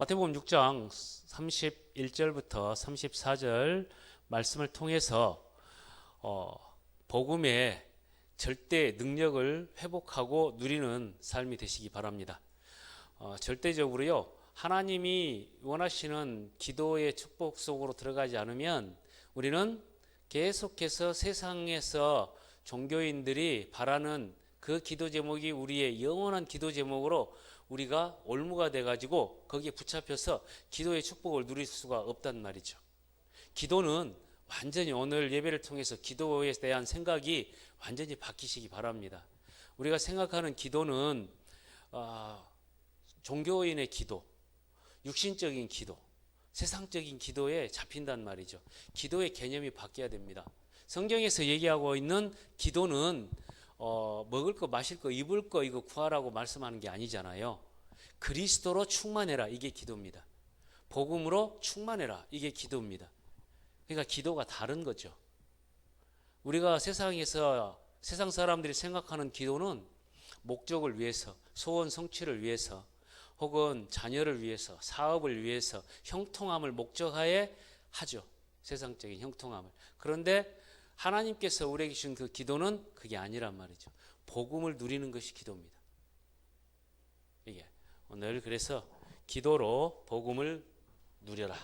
마태복음 6장 31절부터 34절 말씀을 통해서 복음의 절대 능력을 회복하고 누리는 삶이 되시기 바랍니다. 절대적으로요, 하나님이 원하시는 기도의 축복 속으로 들어가지 않으면 우리는 계속해서 세상에서 종교인들이 바라는 그 기도 제목이 우리의 영원한 기도 제목으로 우리가 올무가 돼가지고 거기에 붙잡혀서 기도의 축복을 누릴 수가 없단 말이죠. 기도는 완전히 오늘 예배를 통해서 기도에 대한 생각이 완전히 바뀌시기 바랍니다. 우리가 생각하는 기도는 종교인의 기도, 육신적인 기도, 세상적인 기도에 잡힌단 말이죠. 기도의 개념이 바뀌어야 됩니다. 성경에서 얘기하고 있는 기도는 먹을 거, 마실 거, 입을 거 이거 구하라고 말씀하는 게 아니잖아요. 그리스도로 충만해라, 이게 기도입니다. 복음으로 충만해라, 이게 기도입니다. 그러니까 기도가 다른 거죠. 우리가 세상에서 세상 사람들이 생각하는 기도는 목적을 위해서, 소원 성취를 위해서, 혹은 자녀를 위해서, 사업을 위해서, 형통함을 목적하에 하죠. 세상적인 형통함을. 그런데 하나님께서 우리에게 주신 그 기도는 그게 아니란 말이죠. 복음을 누리는 것이 기도입니다. 이게 오늘 그래서 기도로 복음을 누려라.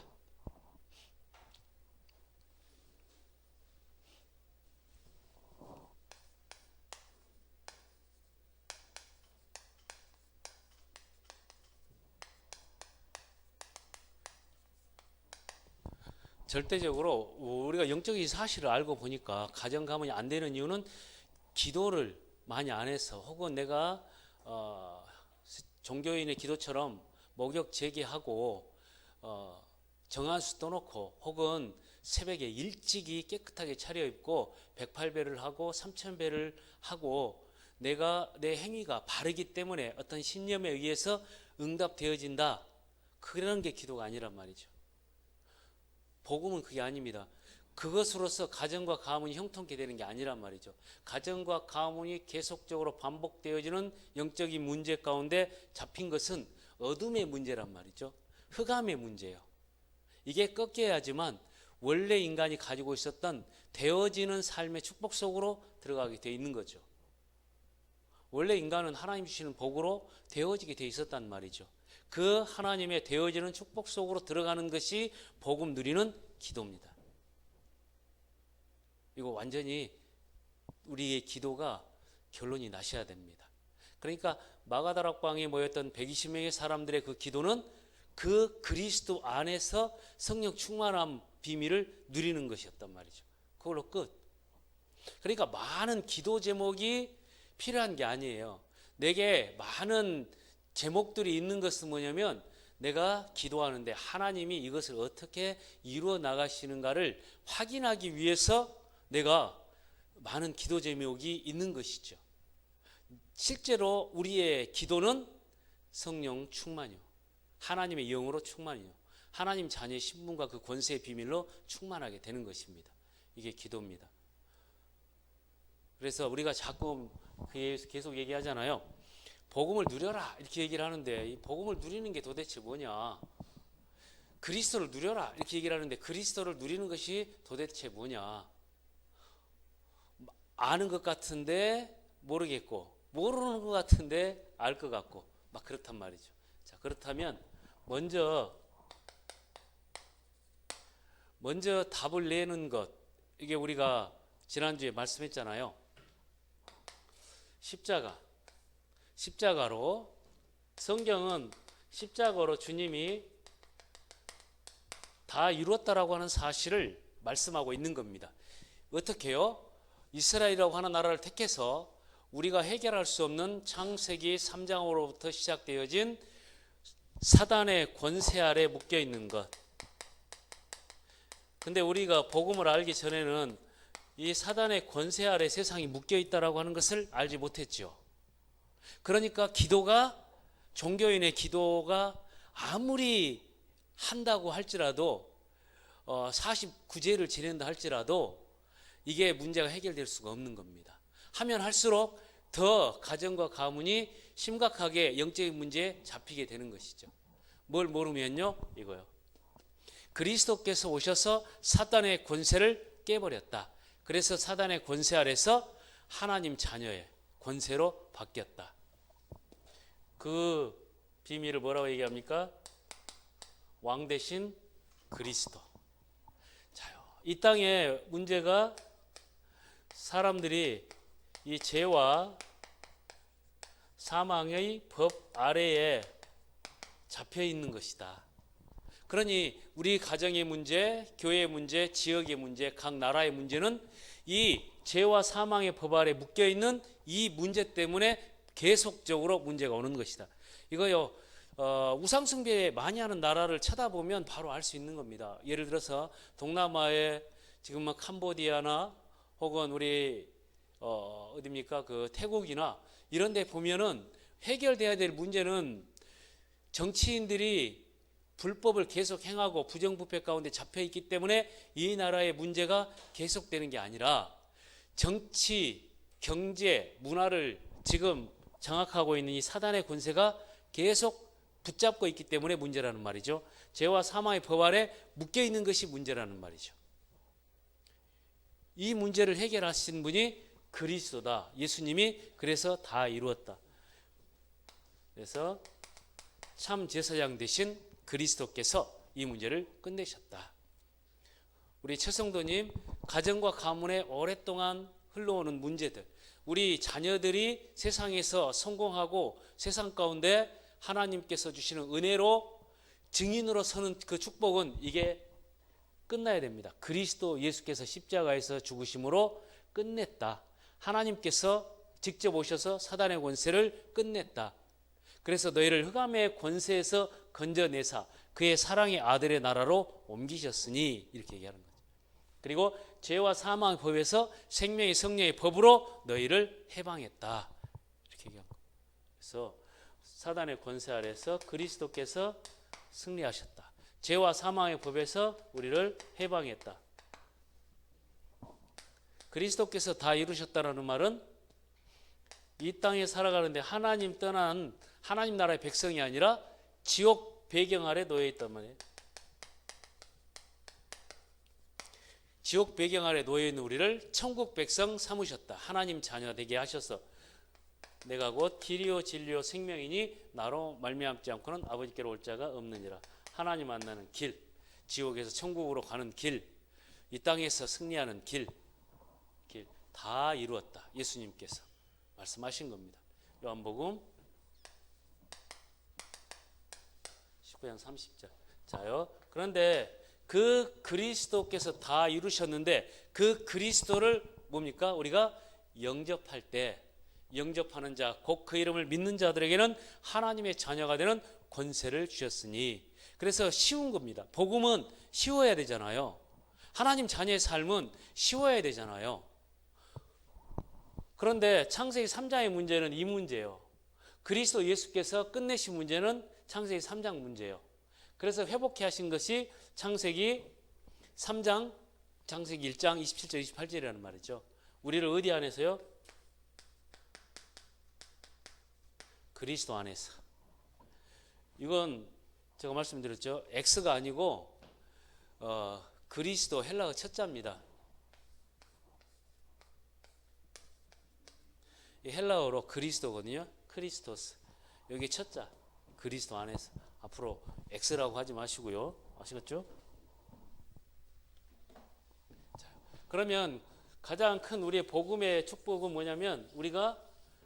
절대적으로 우리가 영적인 사실을 알고 보니까 가정 가문이 안 되는 이유는 기도를 많이 안 해서, 혹은 내가 종교인의 기도처럼 목욕 재개하고 정한수 떠놓고, 혹은 새벽에 일찍이 깨끗하게 차려입고 108배를 하고 3000배를 하고 내가 내 행위가 바르기 때문에 어떤 신념에 의해서 응답되어진다, 그런 게 기도가 아니란 말이죠. 복음은 그게 아닙니다. 그것으로서 가정과 가문이 형통케 되는 게 아니란 말이죠. 가정과 가문이 계속적으로 반복되어지는 영적인 문제 가운데 잡힌 것은 어둠의 문제란 말이죠. 흑암의 문제예요. 이게 꺾여야지만 원래 인간이 가지고 있었던 되어지는 삶의 축복 속으로 들어가게 돼 있는 거죠. 원래 인간은 하나님 주시는 복으로 되어지게 돼 있었단 말이죠. 그 하나님의 되어지는 축복 속으로 들어가는 것이 복음 누리는 기도입니다. 이거 완전히 우리의 기도가 결론이 나셔야 됩니다. 그러니까 마가다락방에 모였던 120명의 사람들의 그 기도는 그 그리스도 안에서 성령 충만함 비밀을 누리는 것이었단 말이죠. 그걸로 끝. 그러니까 많은 기도 제목이 필요한 게 아니에요. 내게 많은 제목들이 있는 것은 뭐냐면, 내가 기도하는데 하나님이 이것을 어떻게 이루어 나가시는가를 확인하기 위해서 내가 많은 기도 제목이 있는 것이죠. 실제로 우리의 기도는 성령 충만이요, 하나님의 영으로 충만이요, 하나님 자녀의 신분과 그 권세의 비밀로 충만하게 되는 것입니다. 이게 기도입니다. 그래서 우리가 자꾸 계속 얘기하잖아요. 복음을 누려라 이렇게 얘기를 하는데, 이 복음을 누리는 게 도대체 뭐냐, 그리스도를 누려라 이렇게 얘기를 하는데 그리스도를 누리는 것이 도대체 뭐냐, 아는 것 같은데 모르겠고, 모르는 것 같은데 알 것 같고, 막 그렇단 말이죠. 자, 그렇다면 먼저 답을 내는 것, 이게 우리가 지난주에 말씀했잖아요. 십자가로, 성경은 십자가로 주님이 다 이루었다라고 하는 사실을 말씀하고 있는 겁니다. 어떻게요? 이스라엘이라고 하는 나라를 택해서 우리가 해결할 수 없는 창세기 3장으로부터 시작되어진 사단의 권세 아래 묶여 있는 것. 근데 우리가 복음을 알기 전에는 이 사단의 권세 아래 세상이 묶여 있다라고 하는 것을 알지 못했죠. 그러니까 종교인의 기도가 아무리 한다고 할지라도 49제를 지낸다 할지라도 이게 문제가 해결될 수가 없는 겁니다. 하면 할수록 더 가정과 가문이 심각하게 영적인 문제에 잡히게 되는 것이죠. 뭘 모르면요, 이거요. 그리스도께서 오셔서 사단의 권세를 깨버렸다. 그래서 사단의 권세 아래서 하나님 자녀의 권세로 바뀌었다. 그 비밀을 뭐라고 얘기합니까? 왕 대신 그리스도. 자요. 이 땅의 문제가 사람들이 이 죄와 사망의 법 아래에 잡혀 있는 것이다. 그러니 우리 가정의 문제, 교회의 문제, 지역의 문제, 각 나라의 문제는 이 죄와 사망의 법 아래 묶여 있는 이 문제 때문에 계속적으로 문제가 오는 것이다. 이거요, 우상 숭배 많이 하는 나라를 쳐다보면 바로 알 수 있는 겁니다. 예를 들어서 동남아의 지금 뭐 캄보디아나 혹은 우리 어디입니까? 그 태국이나 이런 데 보면은 해결돼야 될 문제는 정치인들이 불법을 계속 행하고 부정부패 가운데 잡혀 있기 때문에 이 나라의 문제가 계속되는 게 아니라 정치, 경제, 문화를 지금 장악하고 있는 이 사단의 권세가 계속 붙잡고 있기 때문에 문제라는 말이죠. 죄와 사망의 법 아래 묶여 있는 것이 문제라는 말이죠. 이 문제를 해결하신 분이 그리스도다. 예수님이 그래서 다 이루었다. 그래서 참 제사장 되신 그리스도께서 이 문제를 끝내셨다. 우리 최성도님, 가정과 가문에 오랫동안 흘러오는 문제들, 우리 자녀들이 세상에서 성공하고 세상 가운데 하나님께서 주시는 은혜로 증인으로 서는 그 축복은 이게 끝나야 됩니다. 그리스도 예수께서 십자가에서 죽으심으로 끝냈다. 하나님께서 직접 오셔서 사단의 권세를 끝냈다. 그래서 너희를 흑암의 권세에서 건져내사 그의 사랑의 아들의 나라로 옮기셨으니 이렇게 얘기하는 거죠. 그리고 죄와 사망의 법에서 생명의 성령의 법으로 너희를 해방했다. 이렇게 얘기한 거예요. 그래서 사단의 권세 아래서 그리스도께서 승리하셨다. 죄와 사망의 법에서 우리를 해방했다. 그리스도께서 다 이루셨다는 말은 이 땅에 살아가는데 하나님 떠난 하나님 나라의 백성이 아니라 지옥 배경 아래 놓여 있단 말이에요. 지옥 배경 아래 놓여 있는 우리를 천국 백성 삼으셨다. 하나님 자녀 되게 하셔서 내가 곧 길이요 진리요 생명이니 나로 말미암지 않고는 아버지께로 올 자가 없느니라. 하나님 만나는 길, 지옥에서 천국으로 가는 길, 이 땅에서 승리하는 길 다 이루었다. 예수님께서 말씀하신 겁니다. 요한복음 19장 30절. 자요. 그런데 그 그리스도께서 다 이루셨는데 그 그리스도를 뭡니까? 우리가 영접할 때 영접하는 자, 곧 그 이름을 믿는 자들에게는 하나님의 자녀가 되는 권세를 주셨으니. 그래서 쉬운 겁니다. 복음은 쉬워야 되잖아요. 하나님 자녀의 삶은 쉬워야 되잖아요. 그런데 창세기 3장의 문제는 이 문제예요. 그리스도 예수께서 끝내신 문제는 창세기 3장 문제예요. 그래서 회복해 하신 것이 창세기 3장, 창세기 1장 27절 28절이라는 말이죠. 우리를 어디 안에서요? 그리스도 안에서. 이건 제가 말씀드렸죠. X가 아니고 그리스도 헬라어 첫자입니다. 이 헬라어로 그리스도거든요. 크리스토스. 여기 첫자. 그리스도 안에서. 앞으로 X라고 하지 마시고요. 아시겠죠? 자, 그러면 가장 큰 우리의 복음의 축복은 뭐냐면 우리가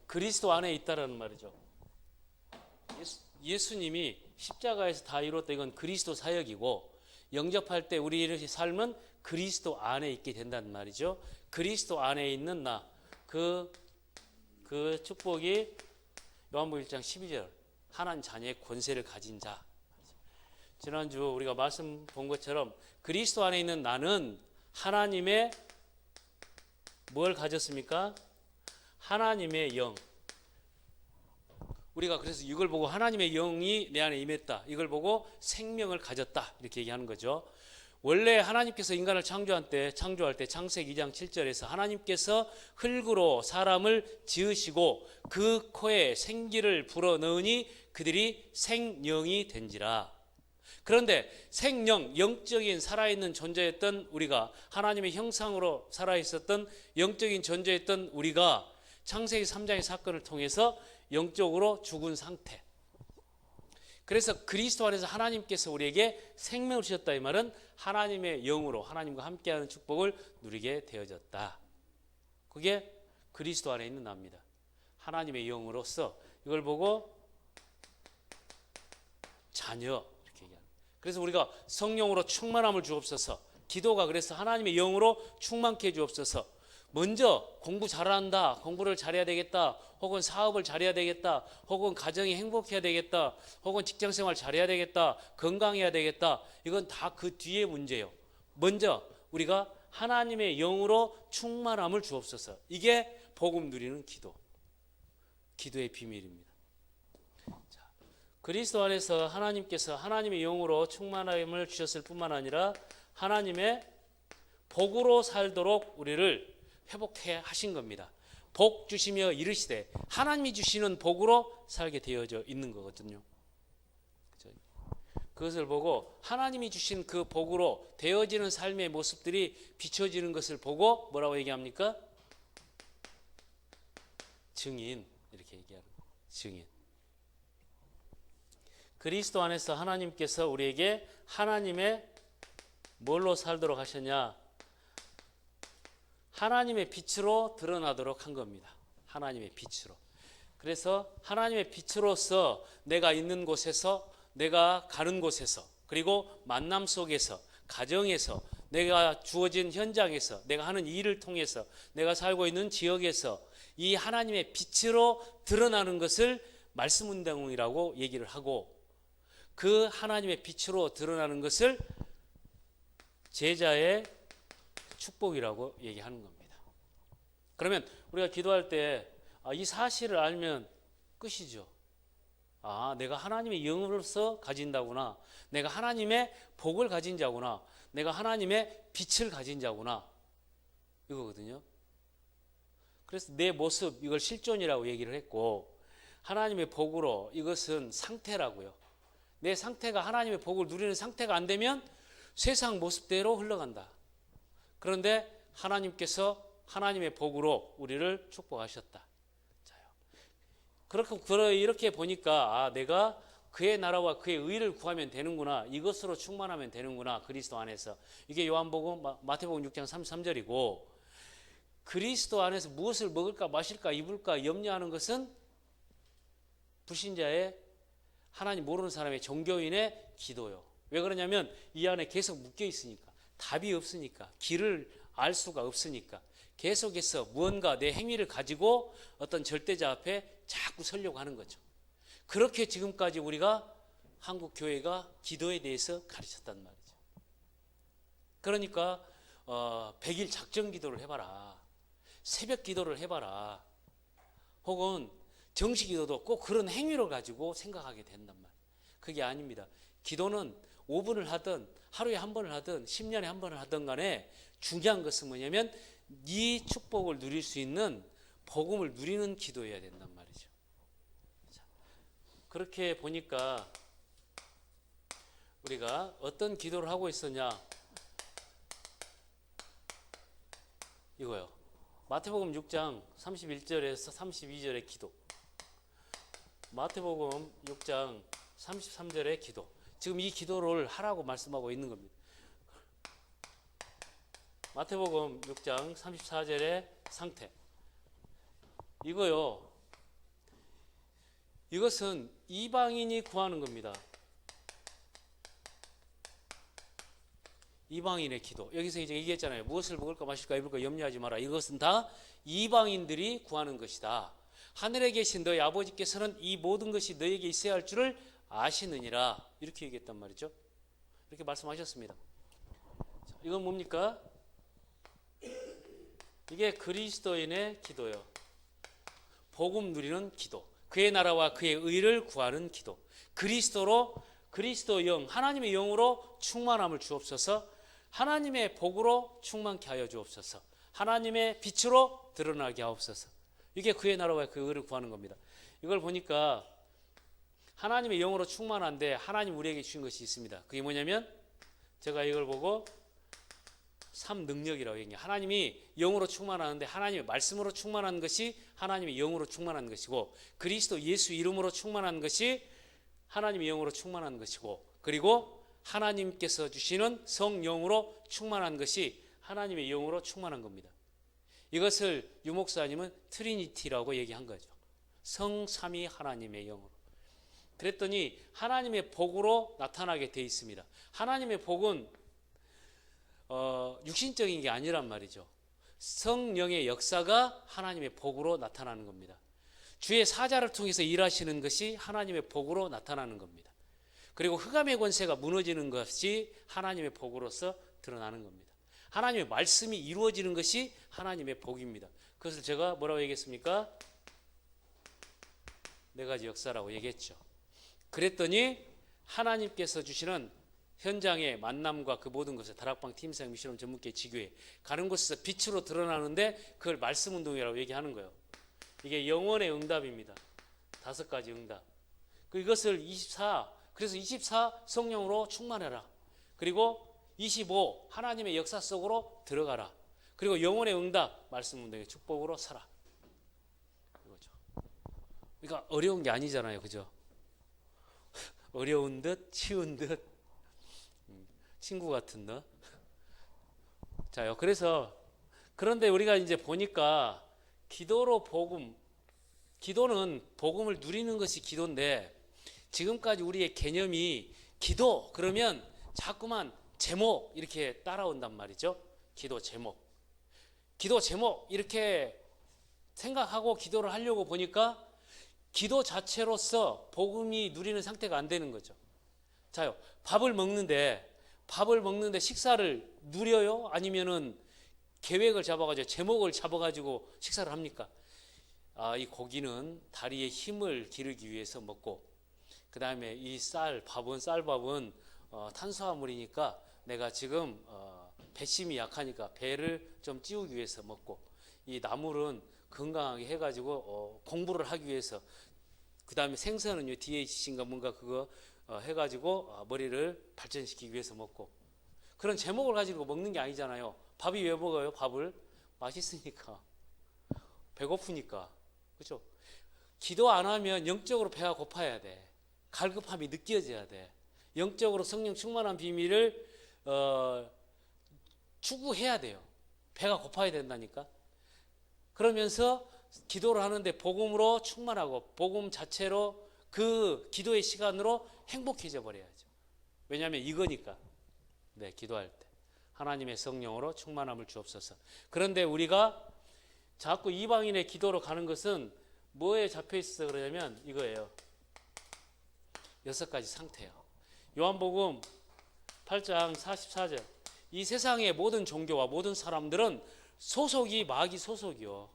그리스도 안에 있다라는 말이죠. 예수님이 십자가에서 다 이뤘다. 이건 그리스도 사역이고 영접할 때 우리의 삶은 그리스도 안에 있게 된다는 말이죠. 그리스도 안에 있는 나. 그 축복이 요한복음 1장 12절. 하나님 자녀의 권세를 가진 자. 지난주 우리가 말씀 본 것처럼 그리스도 안에 있는 나는 하나님의 뭘 가졌습니까? 하나님의 영. 우리가 그래서 이걸 보고 하나님의 영이 내 안에 임했다. 이걸 보고 생명을 가졌다. 이렇게 얘기하는 거죠. 원래 하나님께서 인간을 창조할 때 창세기 2장 7절에서 하나님께서 흙으로 사람을 지으시고 그 코에 생기를 불어넣으니 그들이 생령이 된지라. 그런데 생령, 영적인 살아있는 존재였던 우리가, 하나님의 형상으로 살아있었던 영적인 존재였던 우리가 창세기 3장의 사건을 통해서 영적으로 죽은 상태. 그래서 그리스도 안에서 하나님께서 우리에게 생명을 주셨다. 이 말은 하나님의 영으로 하나님과 함께하는 축복을 누리게 되어졌다. 그게 그리스도 안에 있는 나입니다. 하나님의 영으로서 이걸 보고 자녀 이렇게 얘기합니다. 그래서 우리가 성령으로 충만함을 주옵소서. 기도가 그래서 하나님의 영으로 충만케 해 주옵소서. 먼저 공부 잘한다, 공부를 잘해야 되겠다, 혹은 사업을 잘해야 되겠다, 혹은 가정이 행복해야 되겠다, 혹은 직장생활 잘해야 되겠다, 건강해야 되겠다. 이건 다 그 뒤의 문제예요. 먼저 우리가 하나님의 영으로 충만함을 주옵소서. 이게 복음 누리는 기도, 기도의 비밀입니다. 자, 그리스도 안에서 하나님께서 하나님의 영으로 충만함을 주셨을 뿐만 아니라 하나님의 복으로 살도록 우리를 회복해 하신 겁니다. 복 주시며 이르시되, 하나님이 주시는 복으로 살게 되어져 있는 거거든요. 그것을 보고 하나님이 주신 그 복으로 되어지는 삶의 모습들이 비춰지는 것을 보고 뭐라고 얘기합니까? 증인, 이렇게 얘기하는 거예요. 증인. 그리스도 안에서 하나님께서 우리에게 하나님의 뭘로 살도록 하셨냐? 하나님의 빛으로 드러나도록 한 겁니다. 하나님의 빛으로. 그래서 하나님의 빛으로서 내가 있는 곳에서, 내가 가는 곳에서, 그리고 만남 속에서, 가정에서, 내가 주어진 현장에서, 내가 하는 일을 통해서, 내가 살고 있는 지역에서 이 하나님의 빛으로 드러나는 것을 말씀 운동이라고 얘기를 하고, 그 하나님의 빛으로 드러나는 것을 제자의 축복이라고 얘기하는 겁니다. 그러면 우리가 기도할 때 이 사실을 알면 끝이죠. 내가 하나님의 영으로서 가진다구나, 내가 하나님의 복을 가진 자구나, 내가 하나님의 빛을 가진 자구나, 이거거든요. 그래서 내 모습, 이걸 실존이라고 얘기를 했고, 하나님의 복으로, 이것은 상태라고요. 내 상태가 하나님의 복을 누리는 상태가 안 되면 세상 모습대로 흘러간다. 그런데 하나님께서 하나님의 복으로 우리를 축복하셨다. 그렇게 이렇게 보니까 내가 그의 나라와 그의 의를 구하면 되는구나, 이것으로 충만하면 되는구나, 그리스도 안에서. 이게 요한복음 마태복음 6장 33절이고, 그리스도 안에서 무엇을 먹을까 마실까 입을까 염려하는 것은 불신자의, 하나님 모르는 사람의 종교인의 기도요. 왜 그러냐면 이 안에 계속 묶여 있으니까, 답이 없으니까, 길을 알 수가 없으니까 계속해서 무언가 내 행위를 가지고 어떤 절대자 앞에 자꾸 서려고 하는 거죠. 그렇게 지금까지 우리가 한국 교회가 기도에 대해서 가르쳤단 말이죠. 그러니까 100일 작정 기도를 해봐라, 새벽 기도를 해봐라, 혹은 정식 기도도 꼭 그런 행위를 가지고 생각하게 된단 말이에요. 그게 아닙니다. 기도는 5분을 하든 하루에 한 번을 하든 10년에 한 번을 하든 간에 중요한 것은 뭐냐면 이 축복을 누릴 수 있는 복음을 누리는 기도해야 된단 말이죠. 자, 그렇게 보니까 우리가 어떤 기도를 하고 있었냐, 이거요. 마태복음 6장 31절에서 32절의 기도, 마태복음 6장 33절의 기도, 지금 이 기도를 하라고 말씀하고 있는 겁니다. 마태복음 6장 34절의 상태, 이거요, 이것은 이방인이 구하는 겁니다. 이방인의 기도. 여기서 이제 얘기했잖아요. 무엇을 먹을까 마실까 입을까 염려하지 마라. 이것은 다 이방인들이 구하는 것이다. 하늘에 계신 너희 아버지께서는 이 모든 것이 너에게 있어야 할 줄을 아시느니라. 이렇게 얘기했단 말이죠. 이렇게 말씀하셨습니다. 이건 뭡니까? 이게 그리스도인의 기도예요. 복음 누리는 기도, 그의 나라와 그의 의를 구하는 기도, 그리스도로, 그리스도 영, 하나님의 영으로 충만함을 주옵소서. 하나님의 복으로 충만케 하여 주옵소서. 하나님의 빛으로 드러나게 하옵소서. 이게 그의 나라와 그의 의를 구하는 겁니다. 이걸 보니까 하나님의 영으로 충만한데 하나님 우리에게 주신 것이 있습니다. 그게 뭐냐면 제가 이걸 보고 삼능력이라고 얘기해요. 하나님이 영으로 충만하는데 하나님의 말씀으로 충만한 것이 하나님의 영으로 충만한 것이고, 그리스도 예수 이름으로 충만한 것이 하나님의 영으로 충만한 것이고, 그리고 하나님께서 주시는 성령으로 충만한 것이 하나님의 영으로 충만한 겁니다. 이것을 유 목사님은 트리니티라고 얘기한 거죠. 성삼위 하나님의 영으로. 그랬더니 하나님의 복으로 나타나게 돼 있습니다. 하나님의 복은 육신적인 게 아니란 말이죠. 성령의 역사가 하나님의 복으로 나타나는 겁니다. 주의 사자를 통해서 일하시는 것이 하나님의 복으로 나타나는 겁니다. 그리고 흑암의 권세가 무너지는 것이 하나님의 복으로서 드러나는 겁니다. 하나님의 말씀이 이루어지는 것이 하나님의 복입니다. 그것을 제가 뭐라고 얘기했습니까? 네 가지 역사라고 얘기했죠. 그랬더니 하나님께서 주시는 현장의 만남과 그 모든 것을 다락방 팀상 미션홈 전문교회 지교회 가는 곳에서 빛으로 드러나는데 그걸 말씀 운동이라고 얘기하는 거예요. 이게 영원의 응답입니다. 5가지 응답. 이것을 24, 그래서 24 성령으로 충만해라. 그리고 25 하나님의 역사 속으로 들어가라. 그리고 영원의 응답 말씀 운동의 축복으로 살아. 이거죠. 그러니까 어려운 게 아니잖아요. 그죠? 어려운 듯 쉬운 듯 친구 같은 너. 자요. 그래서 그런데 우리가 이제 보니까 기도로 복음, 기도는 복음을 누리는 것이 기도인데 지금까지 우리의 개념이 기도 그러면 자꾸만 제목 이렇게 따라온단 말이죠. 기도 제목. 기도 제목 이렇게 생각하고 기도를 하려고 보니까 기도 자체로서 복음이 누리는 상태가 안 되는 거죠. 자요. 밥을 먹는데 식사를 누려요? 아니면은 계획을 잡아가지고 제목을 잡아가지고 식사를 합니까? 이 고기는 다리에 힘을 기르기 위해서 먹고, 그 다음에 이 쌀밥은 탄수화물이니까 내가 지금 배심이 약하니까 배를 좀 찌우기 위해서 먹고, 이 나물은 건강하게 해가지고 공부를 하기 위해서, 그 다음에 생선은 DHC인가 뭔가 그거 해가지고 머리를 발전시키기 위해서 먹고, 그런 제목을 가지고 먹는 게 아니잖아요. 밥이 왜 먹어요? 밥을 맛있으니까, 배고프니까. 그렇죠? 기도 안 하면 영적으로 배가 고파야 돼. 갈급함이 느껴져야 돼. 영적으로 성령 충만한 비밀을 추구해야 돼요. 배가 고파야 된다니까. 그러면서 기도를 하는데 복음으로 충만하고 복음 자체로 그 기도의 시간으로 행복해져 버려야죠. 왜냐하면 이거니까. 네, 기도할 때 하나님의 성령으로 충만함을 주옵소서. 그런데 우리가 자꾸 이방인의 기도로 가는 것은 뭐에 잡혀 있어 그러냐면 이거예요. 6가지 상태예요. 요한복음 8장 44절. 이 세상의 모든 종교와 모든 사람들은 소속이 마귀 소속이요.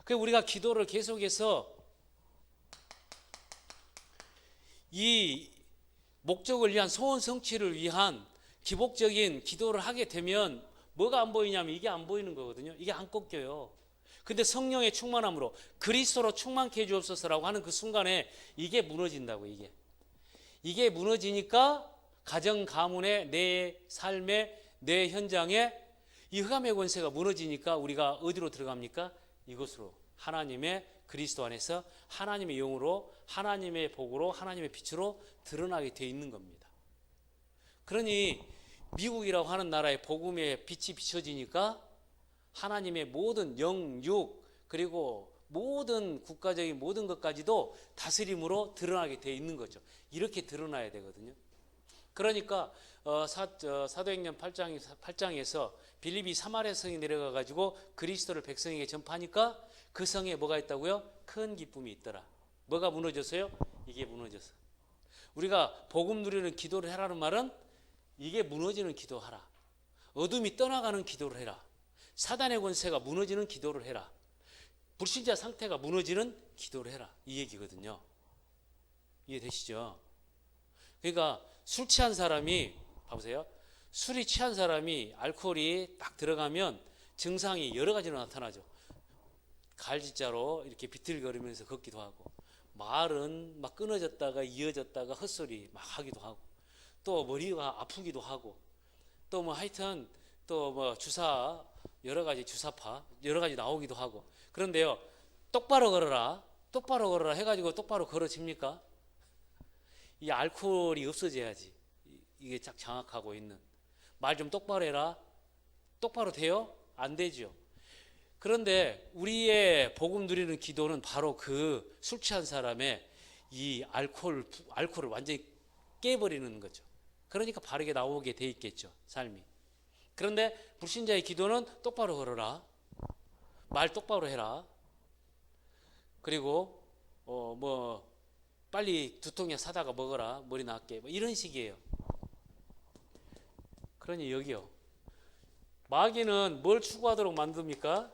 그래서 우리가 기도를 계속해서 이 목적을 위한 소원 성취를 위한 기복적인 기도를 하게 되면 뭐가 안 보이냐면 이게 안 보이는 거거든요. 이게 안 꺾여요. 근데 성령의 충만함으로 그리스도로 충만케 해 주옵소서라고 하는 그 순간에 이게 무너진다고. 이게 무너지니까 가정 가문의 내 삶의 내 현장에 이 흑암의 권세가 무너지니까 우리가 어디로 들어갑니까? 이곳으로, 하나님의 그리스도 안에서 하나님의 영으로 하나님의 복으로 하나님의 빛으로 드러나게 되어 있는 겁니다. 그러니 미국이라고 하는 나라의 복음의 빛이 비춰지니까 하나님의 모든 영육 그리고 모든 국가적인 모든 것까지도 다스림으로 드러나게 되어 있는 거죠. 이렇게 드러나야 되거든요. 그러니까 사도행전 8장에서 빌립이 사마리아 성에 내려가 가지고 그리스도를 백성에게 전파하니까 그 성에 뭐가 있다고요? 큰 기쁨이 있더라. 뭐가 무너졌어요? 이게 무너졌어. 우리가 복음 누리는 기도를 해라는 말은 이게 무너지는 기도하라. 어둠이 떠나가는 기도를 해라. 사단의 권세가 무너지는 기도를 해라. 불신자 상태가 무너지는 기도를 해라. 이 얘기거든요. 이해되시죠? 그러니까 술 취한 사람이, 봐보세요. 술이 취한 사람이 알코올이 딱 들어가면 증상이 여러 가지로 나타나죠. 갈지자로 이렇게 비틀거리면서 걷기도 하고, 말은 막 끊어졌다가 이어졌다가 헛소리 막 하기도 하고, 또 머리가 아프기도 하고, 또 뭐 하여튼 또 뭐 주사 여러 가지 주사파 여러 가지 나오기도 하고. 그런데요, 똑바로 걸어라, 똑바로 걸어라 해가지고 똑바로 걸어집니까? 이 알코올이 없어져야지 이게 딱 장악하고 있는. 말 좀 똑바로 해라, 똑바로 돼요? 안 되죠. 그런데 우리의 복음 누리는 기도는 바로 그 술 취한 사람의 이 알코올을 완전히 깨버리는 거죠. 그러니까 바르게 나오게 돼 있겠죠, 삶이. 그런데 불신자의 기도는 똑바로 걸어라, 말 똑바로 해라, 그리고 뭐 빨리 두통약 사다가 먹어라, 머리 낫게, 뭐 이런 식이에요. 그러니 여기요, 마귀는 뭘 추구하도록 만듭니까?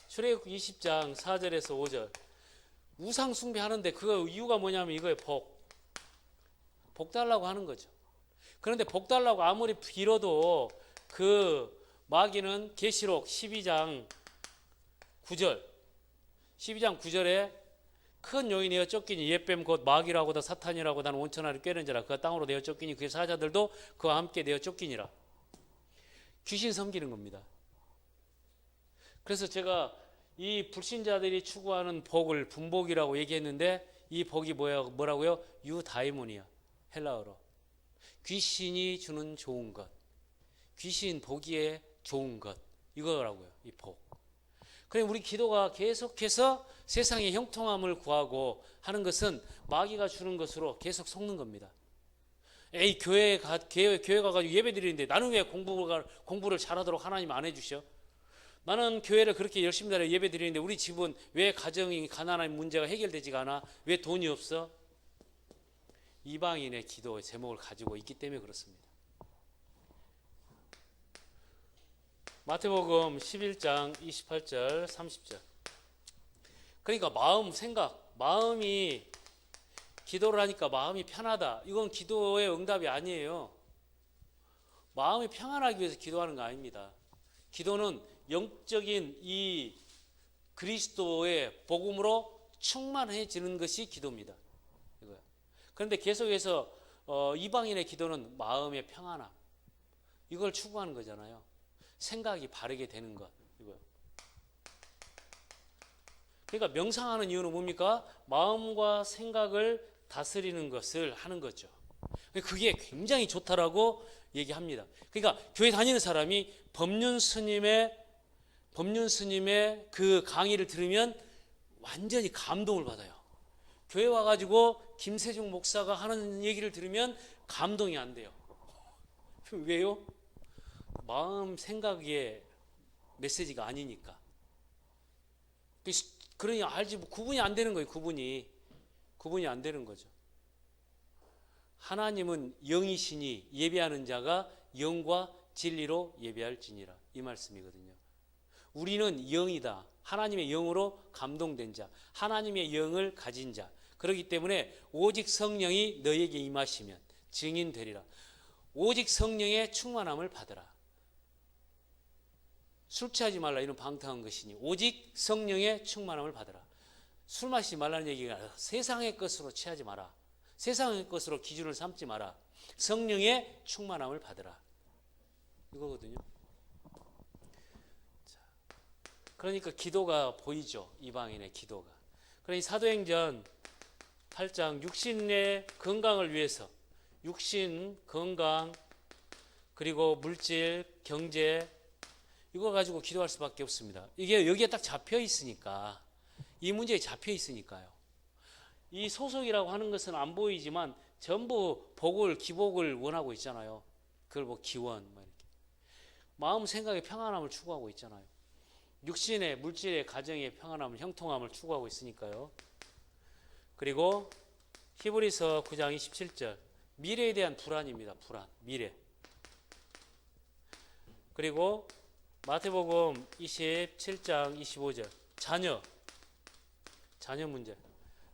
출애굽기 20장 4절에서 5절. 우상 숭배하는데 그 이유가 뭐냐면 이거예요. 복 달라고 하는 거죠. 그런데 복 달라고 아무리 빌어도 그 마귀는 계시록 12장 9절에 큰 여인이 되어 쫓기니 옛뱀 곧 마귀라고다 사탄이라고 난 온천하를 꿰는 자라 그가 땅으로 되어 쫓기니 그의 사자들도 그와 함께 되어 쫓기니라. 귀신 섬기는 겁니다. 그래서 제가 이 불신자들이 추구하는 복을 분복이라고 얘기했는데, 이 복이 뭐라고요? 유다이모니아, 헬라어로 귀신이 주는 좋은 것, 귀신 보기에 좋은 것, 이거라고요, 이 복. 그럼 우리 기도가 계속해서 세상의 형통함을 구하고 하는 것은 마귀가 주는 것으로 계속 속는 겁니다. 에이, 교회 가가지고 예배 드리는데 나는 왜 공부를 잘하도록 하나님 안 해주셔? 나는 교회를 그렇게 열심히 다녀 예배 드리는데 우리 집은 왜 가정이 가난한 문제가 해결되지가 않아? 왜 돈이 없어? 이방인의 기도의 제목을 가지고 있기 때문에 그렇습니다. 마태복음 11장 28절 30절. 그러니까 마음이 기도를 하니까 마음이 편하다, 이건 기도의 응답이 아니에요. 마음이 평안하기 위해서 기도하는 거 아닙니다. 기도는 영적인 이 그리스도의 복음으로 충만해지는 것이 기도입니다. 이거야. 그런데 계속해서 이방인의 기도는 마음의 평안함, 이걸 추구하는 거잖아요. 생각이 바르게 되는 것, 이거야. 그러니까 명상하는 이유는 뭡니까? 마음과 생각을 다스리는 것을 하는 거죠. 그게 굉장히 좋다라고 얘기합니다. 그러니까 교회 다니는 사람이 법륜 스님의 그 강의를 들으면 완전히 감동을 받아요. 교회 와가지고 김세중 목사가 하는 얘기를 들으면 감동이 안 돼요. 왜요? 마음 생각의 메시지가 아니니까. 그러니 알지, 구분이 안 되는 거예요. 구분이 안 되는 거죠. 하나님은 영이시니 예배하는 자가 영과 진리로 예배할지니라, 이 말씀이거든요. 우리는 영이다. 하나님의 영으로 감동된 자, 하나님의 영을 가진 자. 그렇기 때문에 오직 성령이 너에게 임하시면 증인 되리라. 오직 성령의 충만함을 받으라. 술 취하지 말라, 이런 방탕한 것이니 오직 성령의 충만함을 받으라. 술 마시지 말라는 얘기가 아니라 세상의 것으로 취하지 마라. 세상의 것으로 기준을 삼지 마라. 성령의 충만함을 받으라, 이거거든요. 자, 그러니까 기도가 보이죠, 이방인의 기도가. 그러니 사도행전 8장 육신의 건강을 위해서, 육신 건강 그리고 물질 경제, 이거 가지고 기도할 수밖에 없습니다. 이게 여기에 딱 잡혀 있으니까, 이 문제에 잡혀 있으니까요. 이 소속이라고 하는 것은 안 보이지만 전부 기복을 원하고 있잖아요. 그걸 뭐 기원, 뭐 이렇게. 마음 생각의 평안함을 추구하고 있잖아요. 육신의, 물질의, 가정의 평안함을, 형통함을 추구하고 있으니까요. 그리고 히브리서 9장 27절, 미래에 대한 불안입니다. 미래. 그리고 마태복음 27장 25절, 자녀 문제.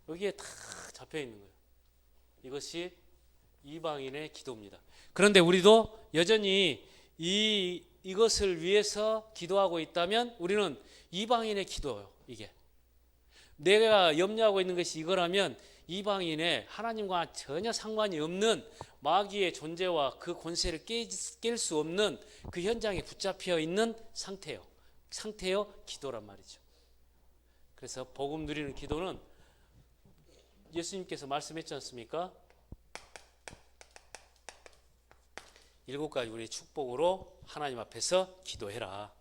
여기에 다 잡혀 있는 거예요. 이것이 이방인의 기도입니다. 그런데 우리도 여전히 이것을 위해서 기도하고 있다면 우리는 이방인의 기도예요, 이게. 내가 염려하고 있는 것이 이거라면 이방인의 하나님과 전혀 상관이 없는 마귀의 존재와 그 권세를 깰 수 없는 그 현장에 붙잡혀 있는 상태요 기도란 말이죠. 그래서 복음 누리는 기도는 예수님께서 말씀했지 않습니까? 7가지 우리의 축복으로 하나님 앞에서 기도해라.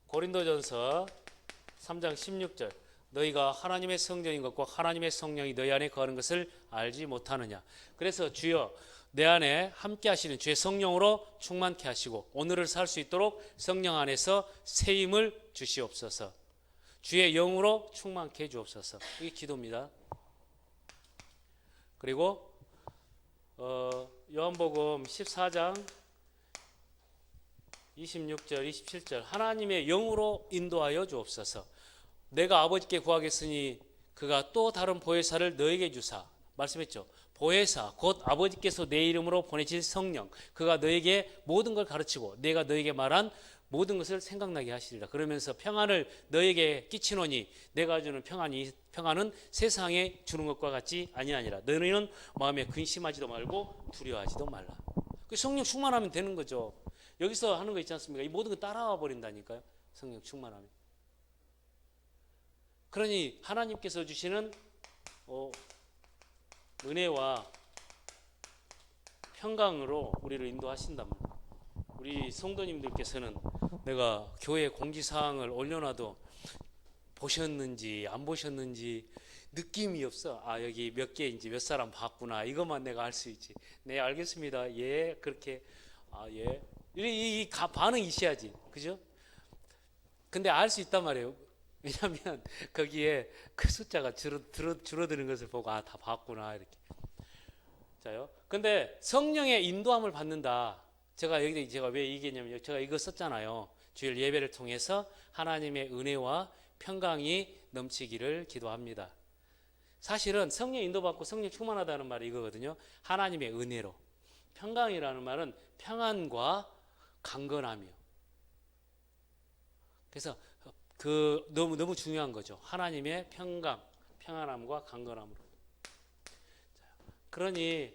고린도전서 3장 16절, 너희가 하나님의 성전인 것과 하나님의 성령이 너희 안에 거하는 것을 알지 못하느냐. 그래서 주여 내 안에 함께 하시는 주의 성령으로 충만케 하시고 오늘을 살 수 있도록 성령 안에서 새 힘을 주시옵소서. 주의 영으로 충만케 해 주옵소서. 이게 기도입니다. 그리고 요한복음 14장 26절 27절, 하나님의 영으로 인도하여 주옵소서. 내가 아버지께 구하겠으니 그가 또 다른 보혜사를 너에게 주사. 말씀했죠. 보혜사 곧 아버지께서 내 이름으로 보내실 성령, 그가 너에게 모든 걸 가르치고 내가 너에게 말한 모든 것을 생각나게 하시리라. 그러면서 평안을 너에게 끼치노니 내가 주는 평안은 세상에 주는 것과 같지 아니하니라. 너희는 마음에 근심하지도 말고 두려워하지도 말라. 그 성령 충만하면 되는 거죠. 여기서 하는 거 있지 않습니까? 이 모든 거 따라와 버린다니까요. 성령 충만하면. 그러니 하나님께서 주시는 은혜와 평강으로 우리를 인도하신단 말이에요. 우리 성도님들께서는 내가 교회 공지사항을 올려놔도 보셨는지 안 보셨는지 느낌이 없어. 아, 여기 몇 개인지 몇 사람 봤구나. 이것만 내가 알 수 있지. 네, 알겠습니다. 예, 그렇게. 아, 예. 이 반응이 있어야지. 그죠? 근데 알 수 있단 말이에요. 왜냐하면 거기에 그 숫자가 줄어드는 것을 보고 아, 다 봤구나. 이렇게. 자요. 근데 성령의 인도함을 받는다. 제가 왜 얘기했냐면 제가 이거 썼잖아요. 주일 예배를 통해서 하나님의 은혜와 평강이 넘치기를 기도합니다. 사실은 성령 인도받고 성령 충만하다는 말이 이거거든요. 하나님의 은혜로. 평강이라는 말은 평안과 강건함이요. 그래서 너무 중요한 거죠. 하나님의 평안함과 강건함으로. 그러니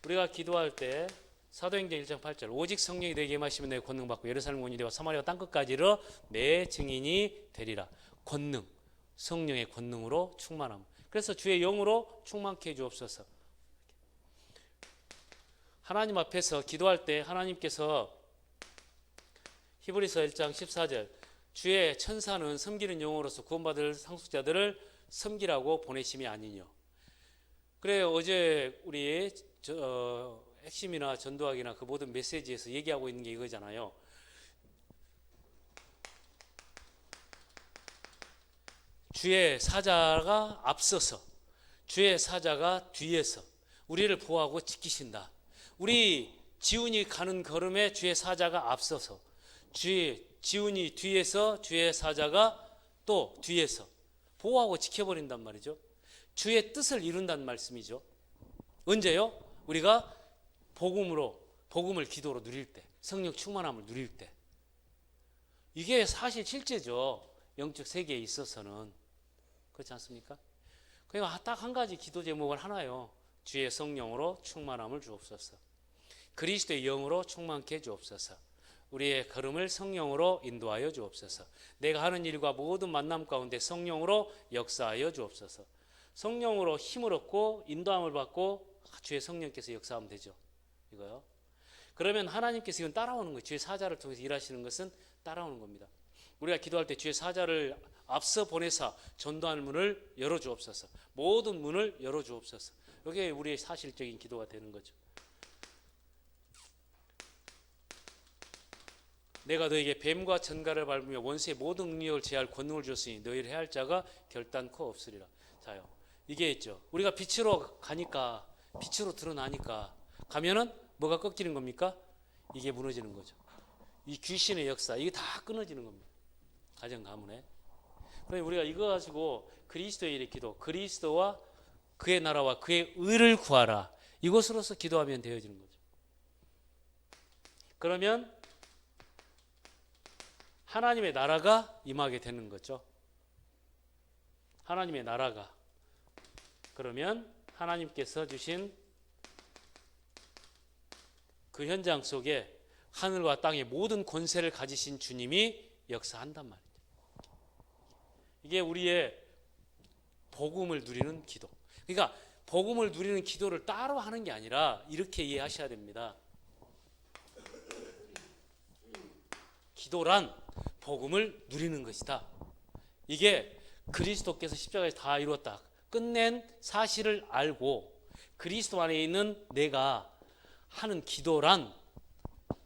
우리가 기도할 때 사도행전 1장 8절, 오직 성령이 너에게 임하시면 내가 권능받고 예루살렘 온 유대와 사마리아 땅끝까지로 내 증인이 되리라. 권능, 성령의 권능으로 충만함. 그래서 주의 영으로 충만케 해 주옵소서. 하나님 앞에서 기도할 때 하나님께서 히브리서 1장 14절, 주의 천사는 섬기는 영으로서 구원받을 상속자들을 섬기라고 보내심이 아니뇨. 그래, 어제 우리 핵심이나 전도학이나 그 모든 메시지에서 얘기하고 있는 게 이거잖아요. 주의 사자가 앞서서, 주의 사자가 뒤에서 우리를 보호하고 지키신다. 우리 지훈이 가는 걸음에 주의 사자가 앞서서, 지훈이 뒤에서 주의 사자가 또 뒤에서 보호하고 지켜버린단 말이죠. 주의 뜻을 이룬다는 말씀이죠. 언제요? 우리가 복음을 기도로 누릴 때, 성령 충만함을 누릴 때. 이게 사실 실제죠. 영적 세계에 있어서는. 그렇지 않습니까? 그러니까 딱 한 가지 기도 제목을 하나요. 주의 성령으로 충만함을 주옵소서. 그리스도의 영으로 충만케 주옵소서. 우리의 걸음을 성령으로 인도하여 주옵소서. 내가 하는 일과 모든 만남 가운데 성령으로 역사하여 주옵소서. 성령으로 힘을 얻고 인도함을 받고 주의 성령께서 역사하면 되죠. 이거요. 그러면 하나님께서 이건 따라오는 거예요. 주의 사자를 통해서 일하시는 것은 따라오는 겁니다. 우리가 기도할 때 주의 사자를 앞서 보내사 전도하는 문을 열어주옵소서. 모든 문을 열어주옵소서. 이게 우리의 사실적인 기도가 되는 거죠. 내가 너에게 뱀과 전갈을 밟으며 원수의 모든 능력을 제할 권능을 주었으니 너희를 해할 자가 결단코 없으리라. 자요. 이게 있죠. 우리가 빛으로 가니까, 빛으로 드러나니까 가면은 뭐가 꺾이는 겁니까? 이게 무너지는 거죠. 이 귀신의 역사, 이게 다 끊어지는 겁니다. 가정 가문에. 그러니 우리가 이거 가지고 그리스도의 일의 기도, 그리스도와 그의 나라와 그의 의를 구하라. 이것으로서 기도하면 되어지는 거죠. 그러면 하나님의 나라가 임하게 되는 거죠. 하나님의 나라가, 그러면 하나님께서 주신 그 현장 속에 하늘과 땅의 모든 권세를 가지신 주님이 역사한단 말이죠. 이게 우리의 복음을 누리는 기도. 그러니까 복음을 누리는 기도를 따로 하는 게 아니라 이렇게 이해하셔야 됩니다. 기도란 복음을 누리는 것이다. 이게 그리스도께서 십자가에서 다 이루었다, 끝낸 사실을 알고 그리스도 안에 있는 내가 하는 기도란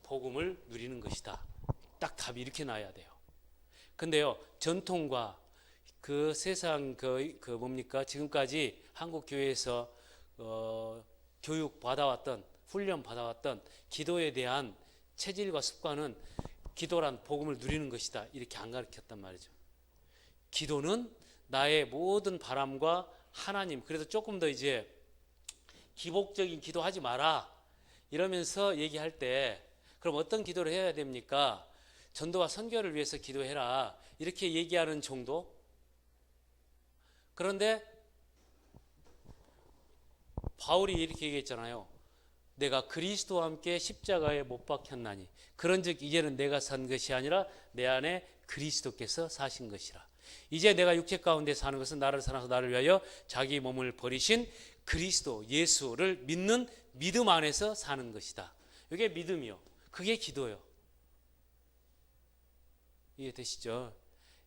복음을 누리는 것이다. 딱 답이 이렇게 나와야 돼요. 근데요, 전통과 그 세상 뭡니까? 지금까지 한국 교회에서 교육 받아왔던, 훈련 받아왔던 기도에 대한 체질과 습관은 기도란 복음을 누리는 것이다, 이렇게 안 가르쳤단 말이죠. 기도는 나의 모든 바람과 하나님, 그래서 조금 더 이제 기복적인 기도하지 마라 이러면서 얘기할 때, 그럼 어떤 기도를 해야 됩니까? 전도와 선교를 위해서 기도해라 이렇게 얘기하는 정도? 그런데 바울이 이렇게 얘기했잖아요. 내가 그리스도와 함께 십자가에 못 박혔나니 그런즉 이제는 내가 산 것이 아니라 내 안에 그리스도께서 사신 것이라. 이제 내가 육체 가운데 사는 것은 나를 사랑하사 나를 위하여 자기 몸을 버리신 그리스도 예수를 믿는 믿음 안에서 사는 것이다. 이게 믿음이요, 그게 기도요. 이해되시죠?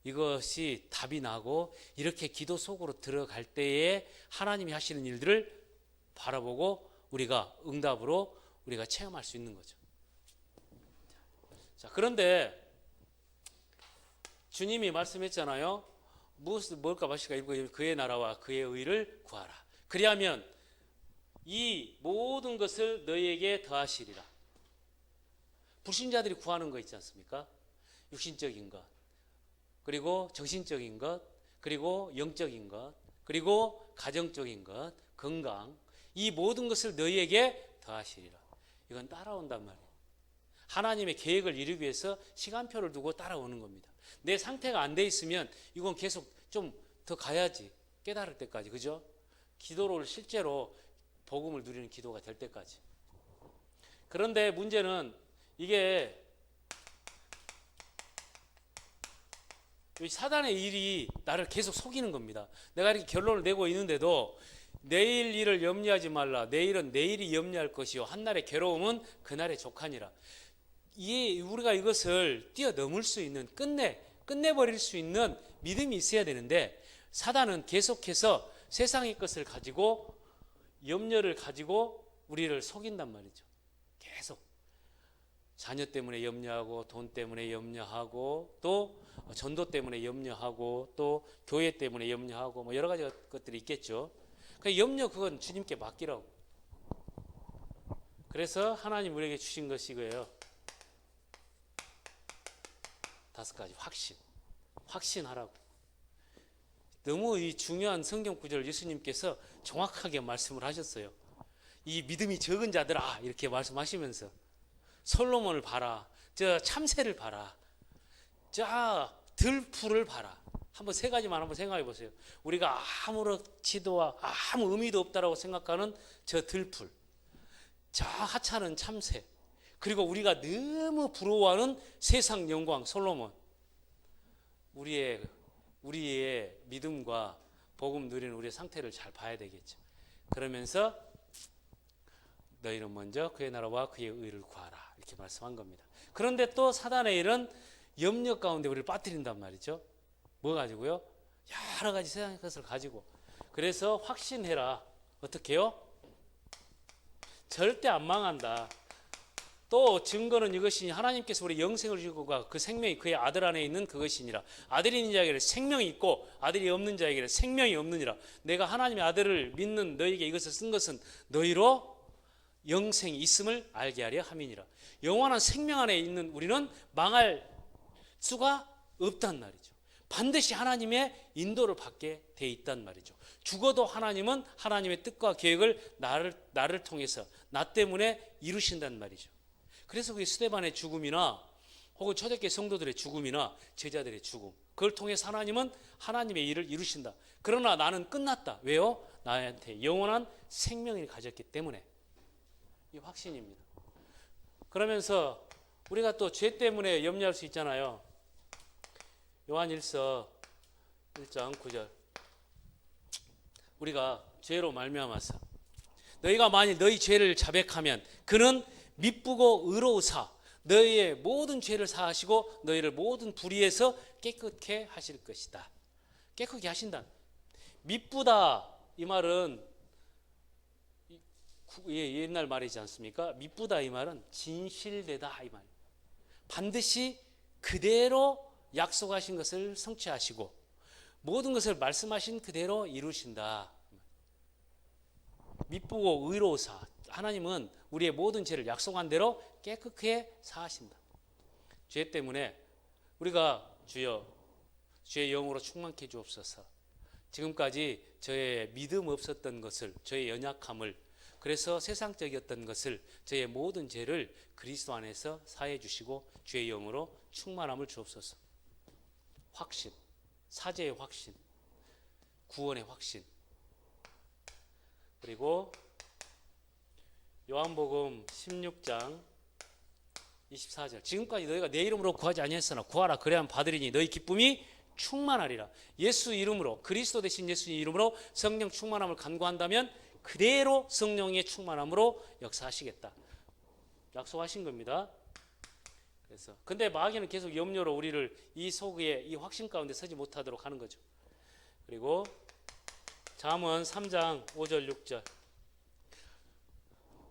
이것이 답이 나고 이렇게 기도 속으로 들어갈 때에 하나님이 하시는 일들을 바라보고 우리가 응답으로 우리가 체험할 수 있는 거죠. 자, 그런데 주님이 말씀했잖아요. 뭘까 마실까 읽고 그의 나라와 그의 의를 구하라. 그리하면 이 모든 것을 너희에게 더하시리라. 불신자들이 구하는 거 있지 않습니까? 육신적인 것, 그리고 정신적인 것, 그리고 영적인 것, 그리고 가정적인 것, 건강, 이 모든 것을 너희에게 더하시리라. 이건 따라온단 말이에요. 하나님의 계획을 이루기 위해서 시간표를 두고 따라오는 겁니다. 내 상태가 안 돼 있으면 이건 계속 좀 더 가야지, 깨달을 때까지. 그죠? 기도를 실제로 복음을 누리는 기도가 될 때까지. 그런데 문제는 이게 사단의 일이 나를 계속 속이는 겁니다. 내가 이렇게 결론을 내고 있는데도 내일 일을 염려하지 말라. 내일은 내일이 염려할 것이요 한날의 괴로움은 그날의 족하니라. 우리가 이것을 뛰어넘을 수 있는, 끝내버릴 수 있는 믿음이 있어야 되는데, 사단은 계속해서 세상의 것을 가지고 염려를 가지고 우리를 속인단 말이죠. 계속 자녀 때문에 염려하고, 돈 때문에 염려하고, 또 전도 때문에 염려하고, 또 교회 때문에 염려하고, 뭐 여러 가지 것들이 있겠죠. 그 염려, 그건 주님께 맡기라고. 그래서 하나님 우리에게 주신 것이 이거예요. 5가지 확신하라고. 너무 이 중요한 성경 구절을 예수님께서 정확하게 말씀을 하셨어요. 이 믿음이 적은 자들아, 이렇게 말씀하시면서 솔로몬을 봐라, 저 참새를 봐라, 저 들풀을 봐라. 한번 3가지만 한번 생각해 보세요. 우리가 아무렇지도 아무 의미도 없다라고 생각하는 저 들풀, 저 하찮은 참새, 그리고 우리가 너무 부러워하는 세상 영광 솔로몬. 우리의 믿음과 복음 누리는 우리의 상태를 잘 봐야 되겠죠. 그러면서 너희는 먼저 그의 나라와 그의 의를 구하라, 이렇게 말씀한 겁니다. 그런데 또 사단의 일은 염려 가운데 우리를 빠뜨린단 말이죠. 뭐 가지고요? 여러 가지 세상의 것을 가지고. 그래서 확신해라. 어떻게 해요? 절대 안 망한다. 또 증거는 이것이니 하나님께서 우리 영생을 주시고 그 생명이 그의 아들 안에 있는 그것이니라. 아들이 있는 자에게는 생명이 있고 아들이 없는 자에게는 생명이 없느니라. 내가 하나님의 아들을 믿는 너희에게 이것을 쓴 것은 너희로 영생이 있음을 알게 하려 함이니라. 영원한 생명 안에 있는 우리는 망할 수가 없단 말이죠. 반드시 하나님의 인도를 받게 돼 있단 말이죠. 죽어도 하나님은 하나님의 뜻과 계획을 나를 통해서, 나 때문에 이루신단 말이죠. 그래서 그게 스데반의 죽음이나 혹은 초대교회 성도들의 죽음이나 제자들의 죽음, 그걸 통해서 하나님은 하나님의 일을 이루신다. 그러나 나는 끝났다. 왜요? 나한테 영원한 생명을 가졌기 때문에. 이 확신입니다. 그러면서 우리가 또 죄 때문에 염려할 수 있잖아요. 요한일서 1장 9절. 우리가 죄로 말미암아서 너희가 만일 너희 죄를 자백하면 그는 미쁘고 의로우사 너희의 모든 죄를 사하시고 너희를 모든 불의에서 깨끗게 하실 것이다. 깨끗게 하신다. 미쁘다 이 말은 옛날 말이지 않습니까? 미쁘다 이 말은 진실되다 이 말. 반드시 그대로 약속하신 것을 성취하시고 모든 것을 말씀하신 그대로 이루신다. 미쁘고 의로우사 하나님은 우리의 모든 죄를 약속한 대로 깨끗하게 사하신다. 죄 때문에 우리가 주여 주의 영으로 충만케 주옵소서. 지금까지 저의 믿음 없었던 것을, 저의 연약함을, 그래서 세상적이었던 것을, 저의 모든 죄를 그리스도 안에서 사해 주시고 주의 영으로 충만함을 주옵소서. 확신, 사죄의 확신, 구원의 확신. 그리고 요한복음 16장 24절. 지금까지 너희가 내 이름으로 구하지 아니했으나 구하라 그래야 받으리니 너희 기쁨이 충만하리라. 예수 이름으로, 그리스도 대신 예수 이름으로 성령 충만함을 간구한다면 그대로 성령의 충만함으로 역사하시겠다. 약속하신 겁니다. 그래서 근데 마귀는 계속 염려로 우리를 이 속에 이 확신 가운데 서지 못하도록 하는 거죠. 그리고 잠언 3장 5절 6절.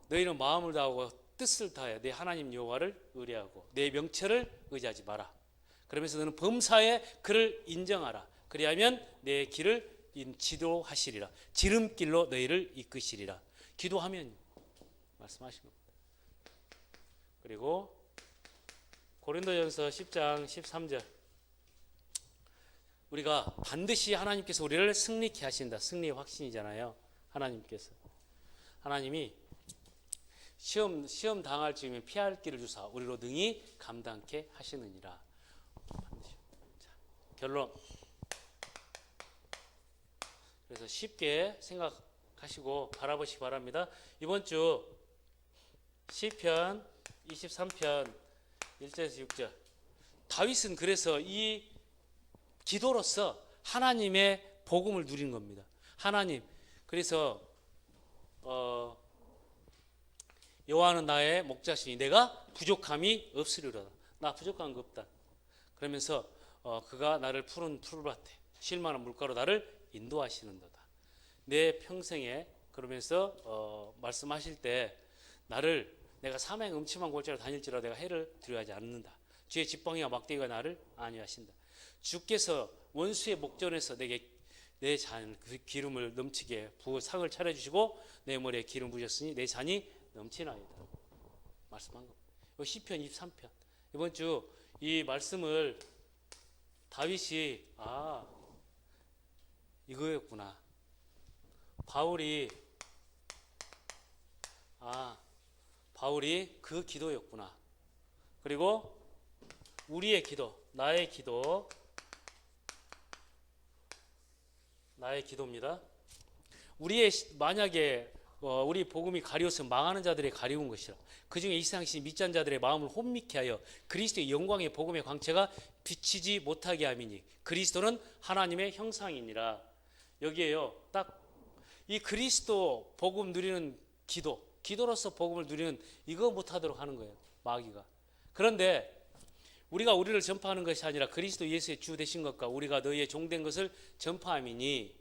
너희는 마음을 다하고 뜻을 다하여 내 하나님 여호와를 의뢰하고 내 명철을 의지하지 마라. 그러면서 너는 범사에 그를 인정하라. 그리하면 내 길을 지도하시리라. 지름길로 너희를 이끄시리라. 기도하면 말씀하신 겁니다. 그리고 고린도전서 10장 13절. 우리가 반드시 하나님께서 우리를 승리케 하신다. 승리의 확신이잖아요. 하나님이 시험 당할 즈음에 피할 길을 주사 우리로 능히 감당케 하시느니라. 반드시. 자, 결론. 그래서 쉽게 생각하시고 바라보시기 바랍니다. 이번 주 시편 23편 1절에서 6절. 다윗은 그래서 이 기도로서 하나님의 복음을 누린 겁니다. 하나님, 그래서 여호와는 나의 목자시니 내가 부족함이 없으리로다. 나 부족한 거 없다. 그러면서 그가 나를 푸른 푸르밭에 쉴 만한 물가로 나를 인도하시는도다. 내 평생에 그러면서 말씀하실 때 나를 내가 사망의 음침한 골짜기로 다닐지라도 내가 해를 두려워하지 않는다. 주의 지팡이와 막대기가 나를 안위하신다. 주께서 원수의 목전에서 내게 내 잔 기름을 넘치게 부어 상을 차려주시고 내 머리에 기름 부으셨으니 내 잔이 넘치나이다. 말씀한 겁니다. 시편 23편. 이번 주 이 말씀을 다윗이 이거였구나. 바울이 그 기도였구나. 그리고 우리의 기도, 나의 기도입니다. 만약에 우리 복음이 가리웠으면 망하는 자들의 가리운 것이라. 그 중에 이 세상 신 믿지 않는 자들의 마음을 혼미케 하여 그리스도의 영광의 복음의 광채가 비치지 못하게 함이니 그리스도는 하나님의 형상이니라. 여기에요. 딱 이 그리스도 복음 누리는 기도로서 복음을 누리는 이거 못하도록 하는 거예요. 마귀가. 그런데 우리를 전파하는 것이 아니라 그리스도 예수의 주 되신 것과 우리가 너희의 종된 것을 전파함이니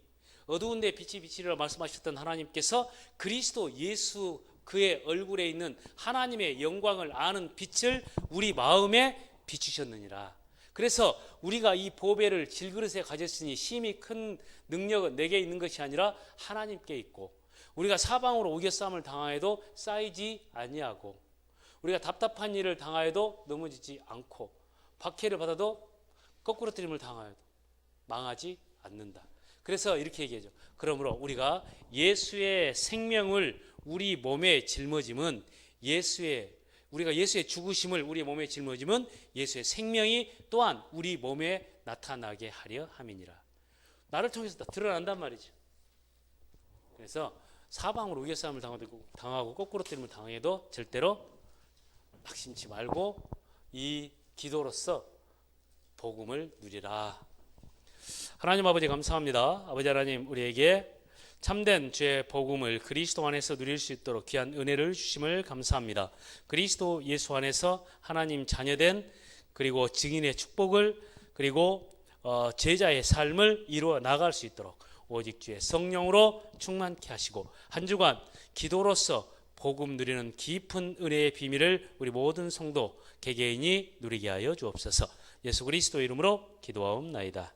어두운 데 빛이 비치리라 말씀하셨던 하나님께서 그리스도 예수 그의 얼굴에 있는 하나님의 영광을 아는 빛을 우리 마음에 비추셨느니라. 그래서 우리가 이 보배를 질그릇에 가졌으니 심히 큰 능력은 내게 있는 것이 아니라 하나님께 있고 우리가 사방으로 우겨싸움을 당하여도 쌓이지 아니하고 우리가 답답한 일을 당하여도 넘어지지 않고 박해를 받아도 거꾸로뜨림을 당하여도 망하지 않는다. 그래서 이렇게 얘기하죠. 그러므로 우리가 예수의 생명을 우리 몸에 짊어짐은 예수의 우리가 예수의 죽으심을 우리 몸에 짊어지면 예수의 생명이 또한 우리 몸에 나타나게 하려 함이니라. 나를 통해서 다 드러난단 말이죠. 그래서 사방으로 우겨싸움을 당하고 거꾸로 때림을 당해도 절대로 낙심치 말고 이 기도로서 복음을 누리라. 하나님 아버지 감사합니다. 아버지 하나님, 우리에게 참된 주의 복음을 그리스도 안에서 누릴 수 있도록 귀한 은혜를 주심을 감사합니다. 그리스도 예수 안에서 하나님 자녀된 그리고 증인의 축복을 그리고 제자의 삶을 이루어 나갈 수 있도록 오직 주의 성령으로 충만케 하시고 한 주간 기도로서 복음 누리는 깊은 은혜의 비밀을 우리 모든 성도 개개인이 누리게 하여 주옵소서. 예수 그리스도 이름으로 기도하옵나이다.